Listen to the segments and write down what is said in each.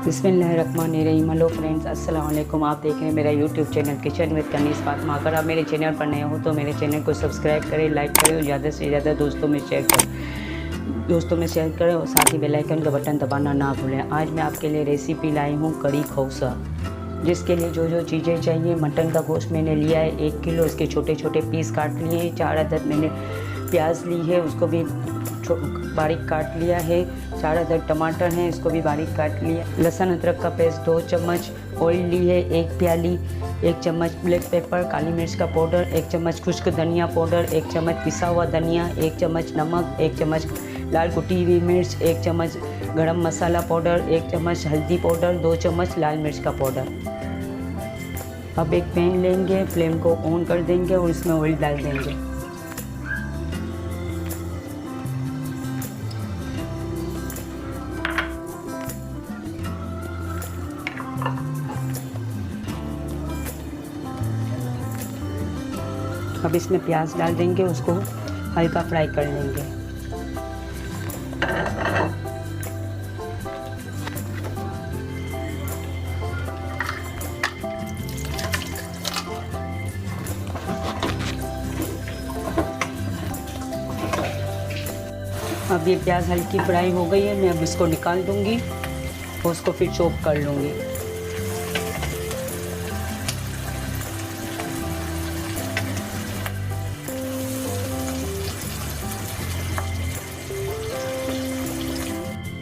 बिस्मिल्लाहिर्रहमानिर्रहीम। Hello friends, अस्सलाम वालेकुम। आप देख रहे हैं मेरा YouTube channel kitchen with Kaneez Fatima. अगर आप मेरे चैनल पर नए हो तो मेरे चैनल को सब्सक्राइब करें, लाइक करें और ज़्यादा से ज़्यादा दोस्तों में शेयर करें और साथ ही बेल आइकन का बटन दबाना ना भूलें। आज मैं आपके लिए रेसिपी लाई हूँ कड़ी खौसा, जिसके लिए जो चीज़ें चाहिए। मटन का गोश्त मैंने लिया है 1 किलो, इसके छोटे छोटे पीस काट लिए हैं। 4 अदद मैंने प्याज ली है, उसको भी बारीक काट लिया है। 4 अदद टमाटर हैं, इसको भी बारीक काट लिया। लहसुन अदरक का पेस्ट 2 चम्मच, ऑयल ली है 1 प्याली, 1 चम्मच ब्लैक पेपर काली मिर्च का पाउडर, 1 चम्मच खुश्क धनिया पाउडर, 1 चम्मच पिसा हुआ धनिया, 1 चम्मच नमक, 1 चम्मच लाल कुटी हुई मिर्च, 1 चम्मच गरम मसाला पाउडर, 1 चम्मच हल्दी पाउडर, 2 चम्मच लाल मिर्च का पाउडर। अब एक पैन लेंगे, फ्लेम को ऑन कर देंगे और इसमें ऑयल डाल देंगे। अब इसमें प्याज डाल देंगे, उसको हल्का फ्राई कर लेंगे। अब ये प्याज हल्की फ्राई हो गई है, मैं अब इसको निकाल दूंगी और उसको फिर चॉप कर लूँगी।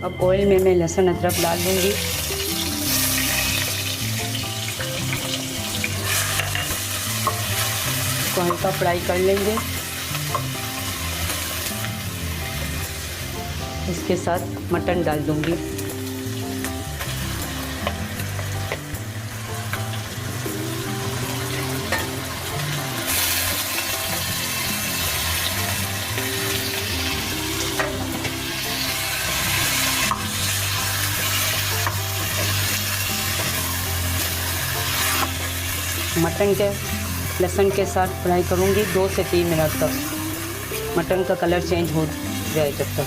अब ऑयल में मैं लहसुन अदरक डाल दूँगी। इसको हल्का फ्राई कर लेंगे। इसके साथ मटन डाल दूँगी। मटन के लहसुन के साथ फ्राई करूँगी 2 से 3 मिनट तक, मटन का कलर चेंज हो जाए जब तक।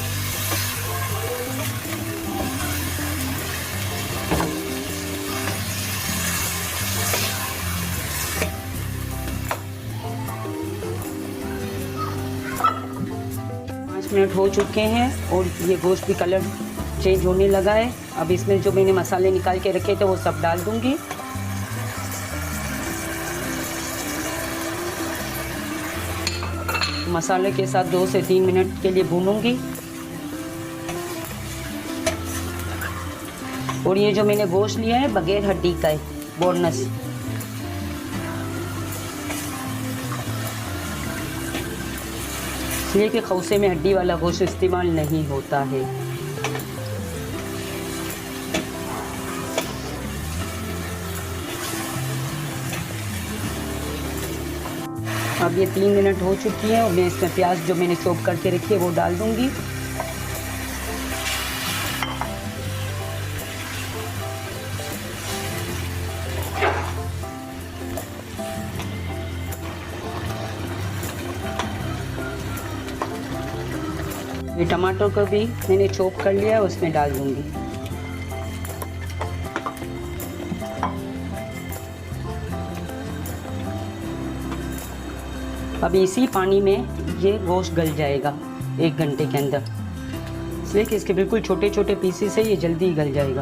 मिनट हो चुके हैं और ये गोश्त भी कलर चेंज होने लगा है। अब इसमें जो मैंने मसाले निकाल के रखे थे वो सब डाल दूंगी। मसाले के साथ 2 से 3 मिनट के लिए भूनूंगी। और ये जो मैंने गोश्त लिया है बगैर हड्डी का है, बोनलेस। इसलिए कि खौसे में हड्डी वाला गोश्त इस्तेमाल नहीं होता है। अब ये 3 मिनट हो चुकी है और मैं इसमें प्याज जो मैंने चॉप करके रखी है वो डाल दूंगी। ये टमाटर को भी मैंने चॉप कर लिया है, उसमें डाल दूंगी। अब इसी पानी में ये गोश्त गल जाएगा 1 घंटे के अंदर, इसलिए कि इसके बिल्कुल छोटे छोटे पीसेस है, ये जल्दी गल जाएगा।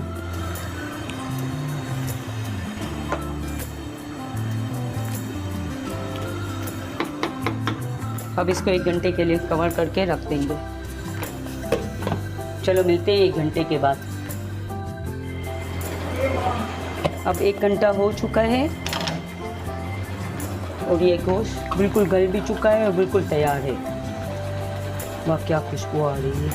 अब इसको 1 घंटे के लिए कवर करके रख देंगे। चलो मिलते हैं 1 घंटे के बाद। अब 1 घंटा हो चुका है और ये गोश्त बिल्कुल गल भी चुका है और बिल्कुल तैयार है। वाह क्या खुशबू आ रही है,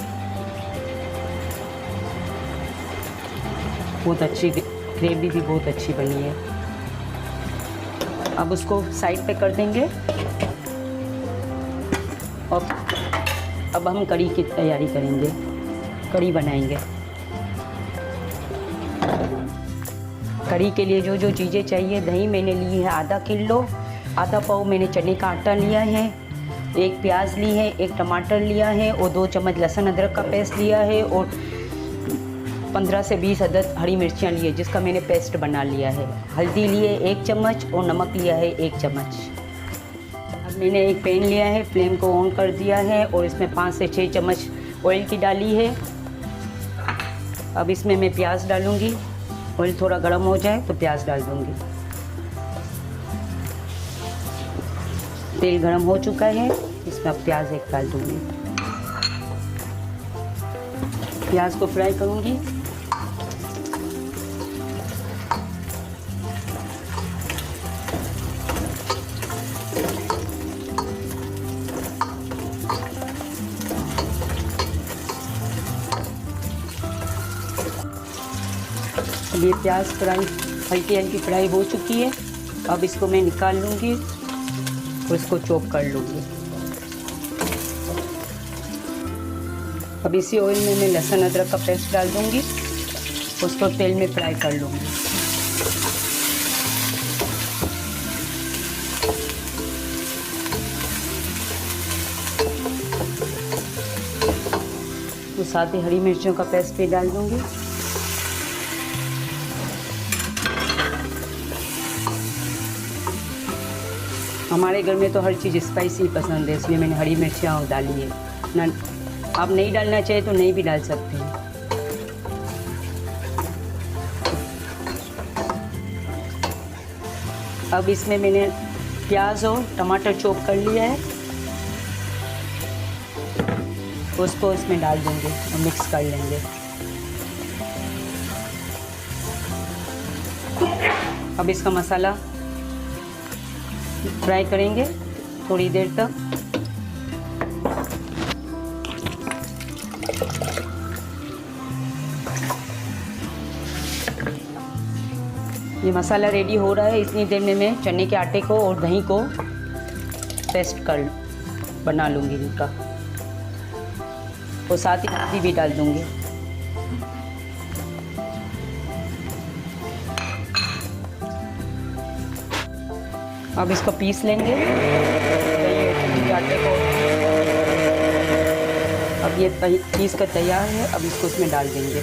बहुत अच्छी ग्रेवी भी बहुत अच्छी बनी है। अब उसको साइड पे कर देंगे और अब हम कड़ी की तैयारी करेंगे, कड़ी बनाएंगे। कड़ी के लिए जो चीज़ें चाहिए, दही मैंने ली है आधा किलो, आधा पाव मैंने चने का आटा लिया है, 1 प्याज ली है, 1 टमाटर लिया है और 2 चम्मच लहसुन अदरक का पेस्ट लिया है और 15 से 20 अदद हरी मिर्चियाँ लिए जिसका मैंने पेस्ट बना लिया है। हल्दी लिए 1 चम्मच और नमक लिया है 1 चम्मच। अब मैंने एक पैन लिया है, फ्लेम को ऑन कर दिया है और इसमें 5 से 6 चम्मच ऑयल की डाली है। अब इसमें मैं प्याज डालूँगी। ऑयल थोड़ा गर्म हो जाए तो प्याज डाल दूँगी। तेल गर्म हो चुका है, इसमें अब प्याज एक डाल दूँगी। प्याज को फ्राई करूँगी। अब ये प्याज फ्राई हल्की हल्की फ्राई हो चुकी है। अब इसको मैं निकाल लूँगी और इसको चॉप कर लूँगी। अब इसी ऑयल में मैं लहसुन अदरक का पेस्ट डाल दूँगी, उसको तेल में फ्राई कर लूँगी। तो साथ ही हरी मिर्चों का पेस्ट भी डाल दूँगी। हमारे घर में तो हर चीज़ स्पाइसी पसंद है, इसलिए मैंने हरी मिर्चियाँ डाली है ना। आप नहीं डालना चाहे तो नहीं भी डाल सकते हैं। अब इसमें मैंने प्याज और टमाटर चॉप कर लिया है, उसको इसमें डाल देंगे और मिक्स कर लेंगे। अब इसका मसाला फ्राई करेंगे थोड़ी देर तक। ये मसाला रेडी हो रहा है, इतनी देर में मैं चने के आटे को और दही को पेस्ट कर बना लूँगी इनका, और साथ ही हल्दी भी डाल दूँगी। अब इसको पीस लेंगे दही के आटे को। अब ये पीस कर तैयार है। अब इसको इसमें डाल देंगे।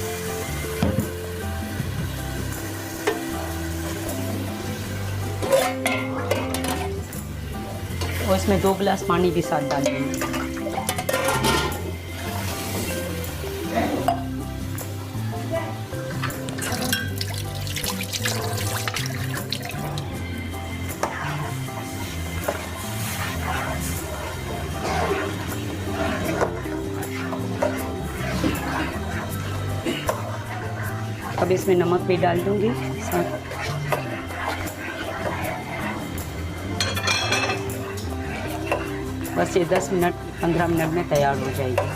और इसमें 2 गिलास पानी भी साथ डाल देंगे। अब इसमें नमक भी डाल दूंगी साथ। बस ये 10 मिनट 15 मिनट में तैयार हो जाएगी।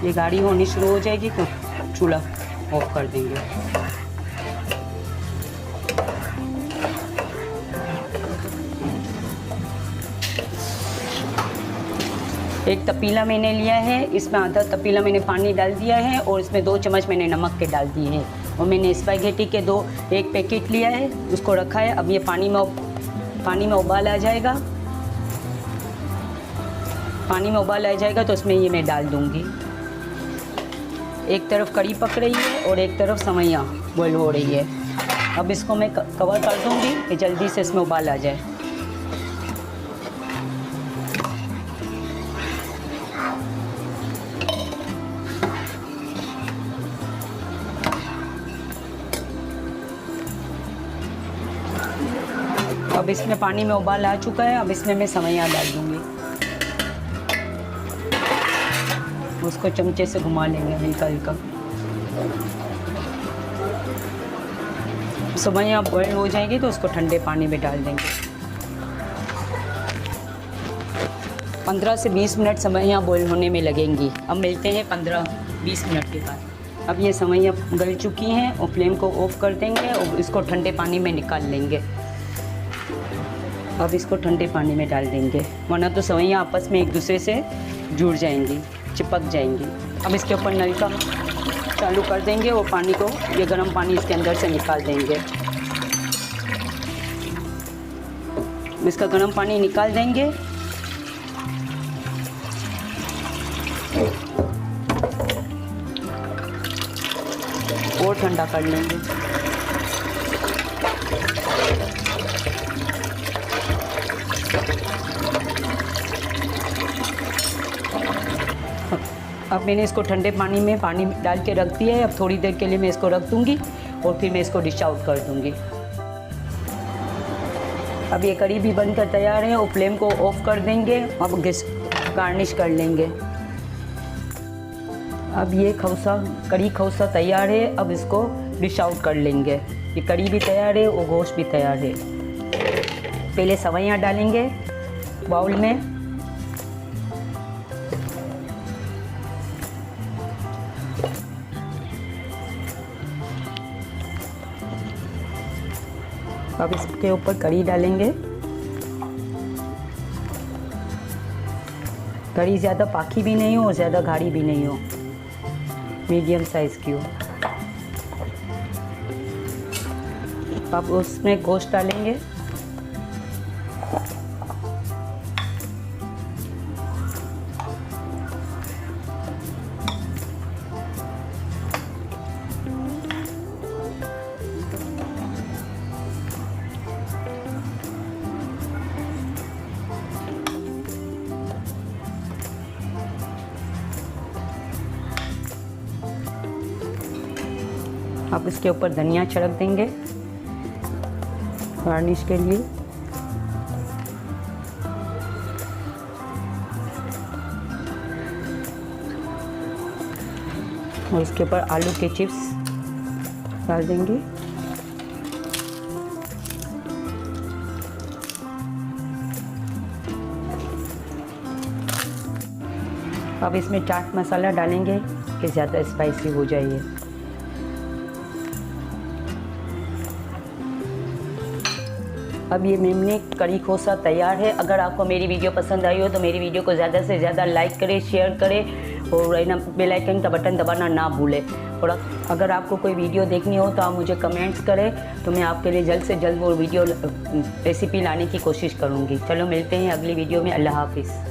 ये गाढ़ी होनी शुरू हो जाएगी तो चूल्हा ऑफ कर देंगे। एक तपीला मैंने लिया है, इसमें आधा तपीला मैंने पानी डाल दिया है और इसमें 2 चम्मच मैंने नमक के डाल दिए हैं। और मैंने स्पैगेटी के एक पैकेट लिया है, उसको रखा है। अब ये पानी में उबाल आ जाएगा। पानी में उबाल आ जाएगा तो उसमें ये मैं डाल दूँगी। एक तरफ कढ़ी पक रही है और एक तरफ सेवइयाँ बॉयल हो रही है। अब इसको मैं कवर कर दूँगी कि जल्दी से इसमें उबाल आ जाए। अब इसमें पानी में उबाल आ चुका है। अब इसमें मैं सेवइयाँ डाल दूँगी। उसको चमचे से घुमा लेंगे हल्का हल्का। सेवइयाँ बॉयल हो जाएगी तो उसको ठंडे पानी में डाल देंगे। 15 से 20 मिनट सेवइयाँ बॉयल होने में लगेंगी। अब मिलते हैं 15-20 मिनट के बाद। अब ये सेवइयाँ गल चुकी हैं और फ्लेम को ऑफ कर देंगे और इसको ठंडे पानी में निकाल लेंगे। अब इसको ठंडे पानी में डाल देंगे, वरना तो सेवइयाँ आपस में एक दूसरे से जुड़ जाएंगी, चिपक जाएंगी। अब इसके ऊपर नल का चालू कर देंगे और पानी को, ये गर्म पानी इसके अंदर से निकाल देंगे। इसका गर्म पानी निकाल देंगे। और ठंडा कर लेंगे। अब मैंने इसको ठंडे पानी में पानी डाल के रख दिया है। अब थोड़ी देर के लिए मैं इसको रख दूँगी और फिर मैं इसको डिश आउट कर दूँगी। अब ये कड़ी भी बनकर तैयार है और फ्लेम को ऑफ कर देंगे। अब गैस गार्निश कर लेंगे। अब ये कड़ी खौसा तैयार है। अब इसको डिश आउट कर लेंगे। ये कड़ी भी तैयार है और गोश्त भी तैयार है। पहले सवैयाँ डालेंगे बाउल में। अब इसके ऊपर कड़ी डालेंगे। कड़ी ज़्यादा पाकी भी नहीं हो और ज़्यादा गाढ़ी भी नहीं हो, मीडियम साइज़ की हो। अब उसमें गोश्त डालेंगे। अब इसके ऊपर धनिया छिड़क देंगे गार्निश के लिए। और इसके ऊपर आलू के चिप्स डाल देंगे। अब इसमें चाट मसाला डालेंगे कि ज़्यादा स्पाइसी हो जाए। अब ये मेमने कड़ी खोसा तैयार है। अगर आपको मेरी वीडियो पसंद आई हो तो मेरी वीडियो को ज़्यादा से ज़्यादा लाइक करें, शेयर करें और बेल आइकन का बटन दबाना ना भूलें। और अगर आपको कोई वीडियो देखनी हो तो आप मुझे कमेंट्स करें, तो मैं आपके लिए जल्द से जल्द वो वीडियो रेसिपी लाने की कोशिश करूँगी। चलो मिलते हैं अगली वीडियो में। अल्लाह हाफिज़।